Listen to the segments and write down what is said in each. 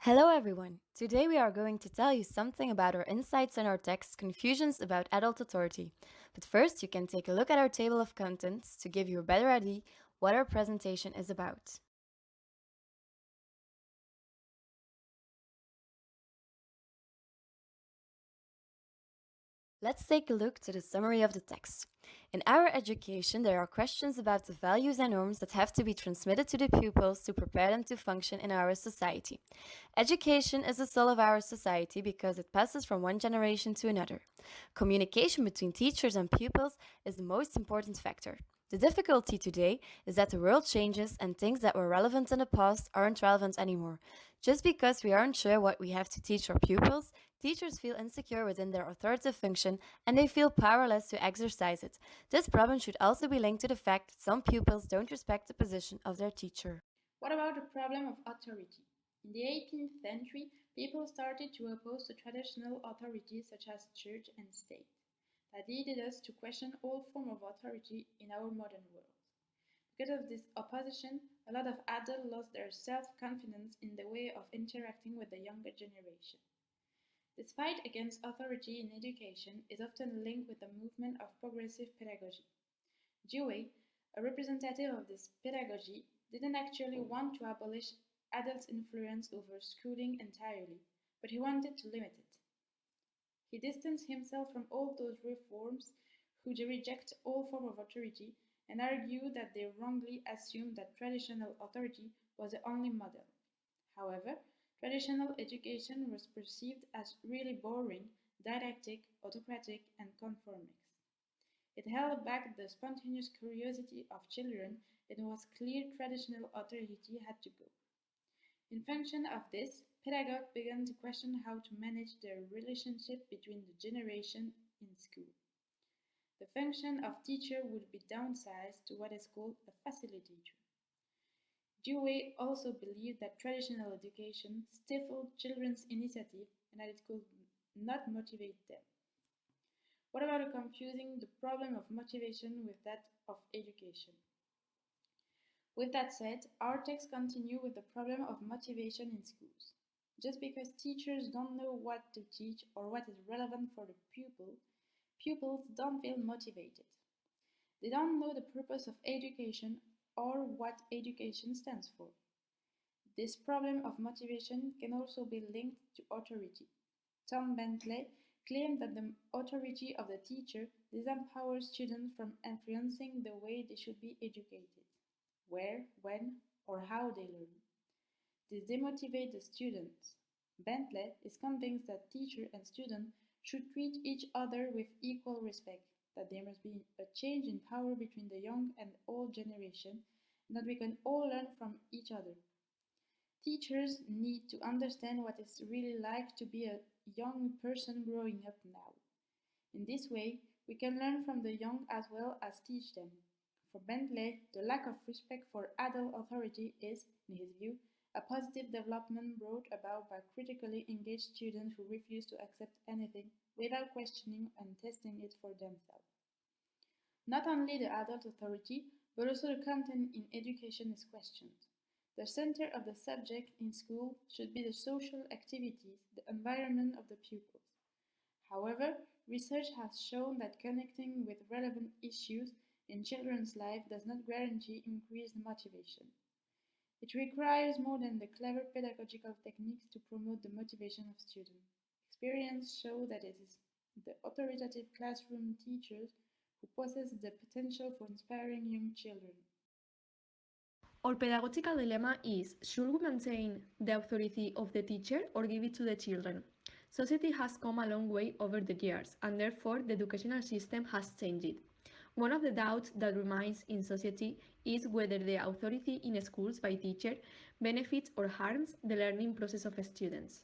Hello, everyone. Today we are going to tell you something about our insights on our text Confusions about Adult Authority. But first, you can take a look at our table of contents to give you a better idea what our presentation is about. Let's take a look to the summary of the text. In our education, there are questions about the values and norms that have to be transmitted to the pupils to prepare them to function in our society. Education is the soul of our society because it passes from one generation to another. Communication between teachers and pupils is the most important factor. The difficulty today is that the world changes and things that were relevant in the past aren't relevant anymore. Just because we aren't sure what we have to teach our pupils, teachers feel insecure within their authoritative function and they feel powerless to exercise it. This problem should also be linked to the fact that some pupils don't respect the position of their teacher. What about the problem of authority? In the 18th century, people started to oppose the traditional authorities such as church and state. That leaded us to question all form of authority in our modern world. Because of this opposition, a lot of adults lost their self-confidence in the way of interacting with the younger generation. This fight against authority in education is often linked with the movement of progressive pedagogy. Dewey, a representative of this pedagogy, didn't actually want to abolish adults' influence over schooling entirely, but he wanted to limit it. He distanced himself from all those reforms who reject all form of authority and argued that they wrongly assumed that traditional authority was the only model. However, traditional education was perceived as really boring, didactic, autocratic, and conformist. It held back the spontaneous curiosity of children and it was clear traditional authority had to go. In function of this, pedagogues began to question how to manage the relationship between the generation in school. The function of teacher would be downsized to what is called a facilitator. Dewey also believed that traditional education stifled children's initiative and that it could not motivate them. What about confusing the problem of motivation with that of education? With that said, our text continue with the problem of motivation in schools. Just because teachers don't know what to teach or what is relevant for the pupil, pupils don't feel motivated. They don't know the purpose of education or what education stands for. This problem of motivation can also be linked to authority. Tom Bentley claimed that the authority of the teacher disempowers students from influencing the way they should be educated, where, when, or how they learn. This demotivates the students. Bentley is convinced that teacher and student should treat each other with equal respect, that there must be a change in power between the young and old generation, and that we can all learn from each other. Teachers need to understand what it's really like to be a young person growing up now. In this way, we can learn from the young as well as teach them. For Bentley, the lack of respect for adult authority is, in his view, a positive development brought about by critically engaged students who refuse to accept anything without questioning and testing it for themselves. Not only the adult authority, but also the content in education is questioned. The center of the subject in school should be the social activities, the environment of the pupils. However, research has shown that connecting with relevant issues in children's life does not guarantee increased motivation. It requires more than the clever pedagogical techniques to promote the motivation of students. Experience shows that it is the authoritative classroom teachers who possess the potential for inspiring young children. Our pedagogical dilemma is, should we maintain the authority of the teacher or give it to the children? Society has come a long way over the years, and therefore the educational system has changed. One of the doubts that remains in society is whether the authority in schools by teacher benefits or harms the learning process of students.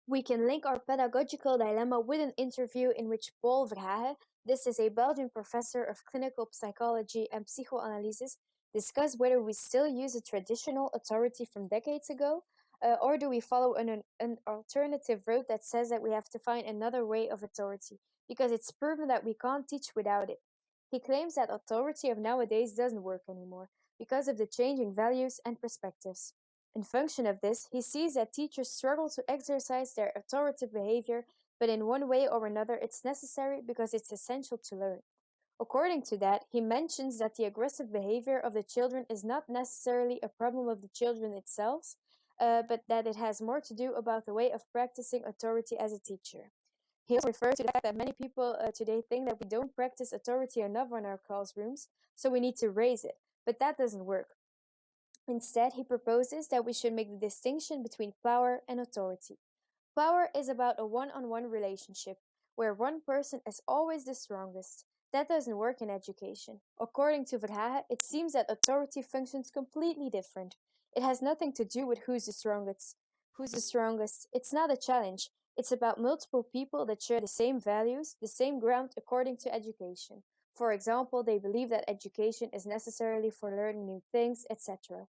We can link our pedagogical dilemma with an interview in which Paul Verhagen, this is a Belgian professor of clinical psychology and psychoanalysis, discussed whether we still use a traditional authority from decades ago, or do we follow an alternative route that says that we have to find another way of authority, because it's proven that we can't teach without it. He claims that authority of nowadays doesn't work anymore because of the changing values and perspectives. In function of this, he sees that teachers struggle to exercise their authoritative behavior, but in one way or another it's necessary because it's essential to learn. According to that, he mentions that the aggressive behavior of the children is not necessarily a problem of the children itself, but that it has more to do about the way of practicing authority as a teacher. He also refers to the fact that many people today think that we don't practice authority enough in our classrooms, so we need to raise it. But that doesn't work. Instead, he proposes that we should make the distinction between power and authority. Power is about a one-on-one relationship, where one person is always the strongest. That doesn't work in education. According to Verhagen, it seems that authority functions completely different. It has nothing to do with who's the strongest. Who's the strongest? It's not a challenge. It's about multiple people that share the same values, the same ground according to education. For example, they believe that education is necessarily for learning new things, etc.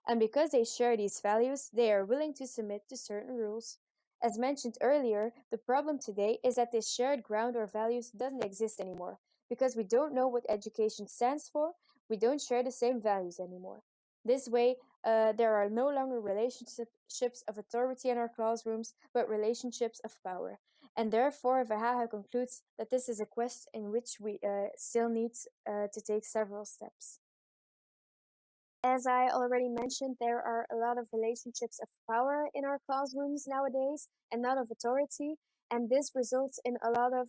And because they share these values, they are willing to submit to certain rules. As mentioned earlier, the problem today is that this shared ground or values doesn't exist anymore. Because we don't know what education stands for, we don't share the same values anymore. This way, there are no longer relationships of authority in our classrooms, but relationships of power. And therefore, Verhagen concludes that this is a quest in which we still need to take several steps. As I already mentioned, there are a lot of relationships of power in our classrooms nowadays and not of authority. And this results in a lot of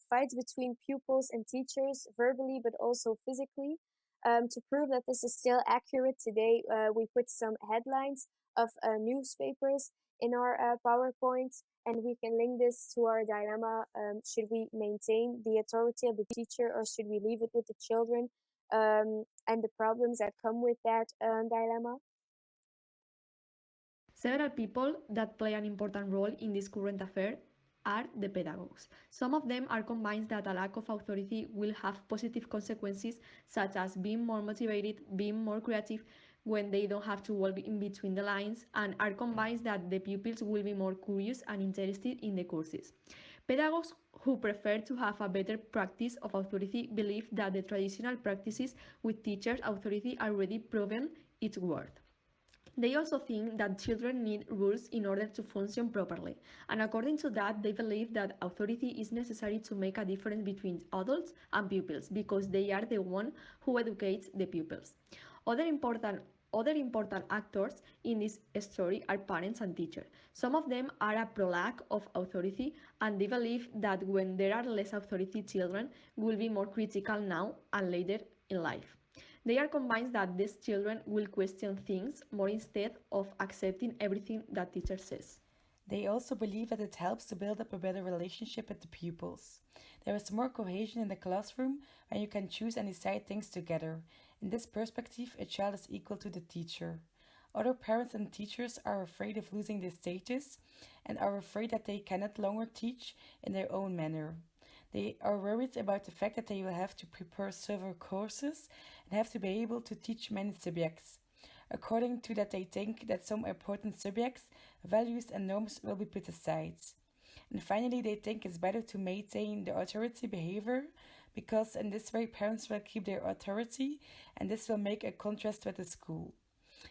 fights between pupils and teachers, verbally but also physically. To prove that this is still accurate today, we put some headlines of newspapers in our PowerPoint, and we can link this to our dilemma. Should we maintain the authority of the teacher or should we leave it with the children? And the problems that come with that dilemma. Several people that play an important role in this current affair are the pedagogues. Some of them are convinced that a lack of authority will have positive consequences, such as being more motivated, being more creative when they don't have to walk in between the lines, and are convinced that the pupils will be more curious and interested in the courses. Pedagogues who prefer to have a better practice of authority believe that the traditional practices with teachers' authority are already proven its worth. They also think that children need rules in order to function properly, and according to that, they believe that authority is necessary to make a difference between adults and pupils because they are the one who educates the pupils. Other important actors in this story are parents and teachers. Some of them are a pro lack of authority, and they believe that when there are less authority, children will be more critical now and later in life. They are convinced that these children will question things more instead of accepting everything that teacher says. They also believe that it helps to build up a better relationship with the pupils. There is more cohesion in the classroom when you can choose and decide things together. In this perspective, a child is equal to the teacher. Other parents and teachers are afraid of losing this status and are afraid that they cannot longer teach in their own manner. They are worried about the fact that they will have to prepare several courses and have to be able to teach many subjects. According to that, they think that some important subjects, values and norms will be put aside. And finally, they think it's better to maintain the authority behavior because in this way parents will keep their authority and this will make a contrast with the school.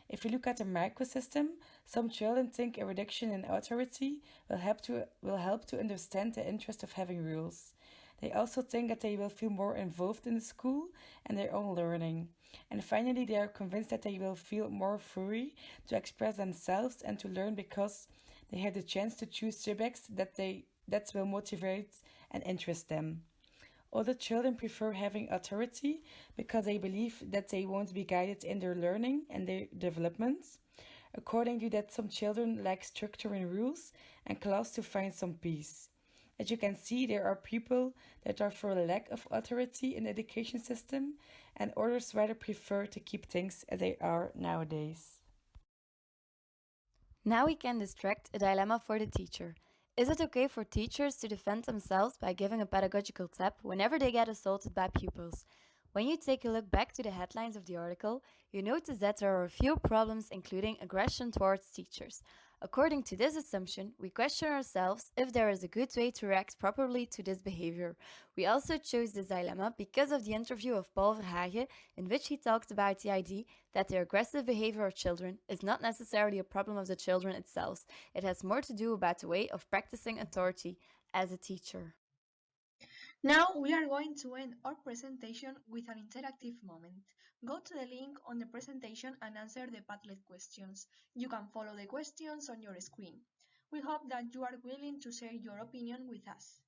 If you look at the microsystem, some children think a reduction in authority will help to understand the interest of having rules. They also think that they will feel more involved in the school and their own learning. And finally, they are convinced that they will feel more free to express themselves and to learn because they have the chance to choose subjects that will motivate and interest them. Other children prefer having authority because they believe that they won't be guided in their learning and their development. According to that, some children lack structure and rules and class to find some peace. As you can see, there are people that are for a lack of authority in the education system, and others rather prefer to keep things as they are nowadays. Now we can distract a dilemma for the teacher. Is it okay for teachers to defend themselves by giving a pedagogical tap whenever they get assaulted by pupils? When you take a look back to the headlines of the article, you notice that there are a few problems including aggression towards teachers. According to this assumption, we question ourselves if there is a good way to react properly to this behavior. We also chose this dilemma because of the interview of Paul Verhagen, in which he talked about the idea that the aggressive behavior of children is not necessarily a problem of the children itself. It has more to do about the way of practicing authority as a teacher. Now we are going to end our presentation with an interactive moment. Go to the link on the presentation and answer the Padlet questions. You can follow the questions on your screen. We hope that you are willing to share your opinion with us.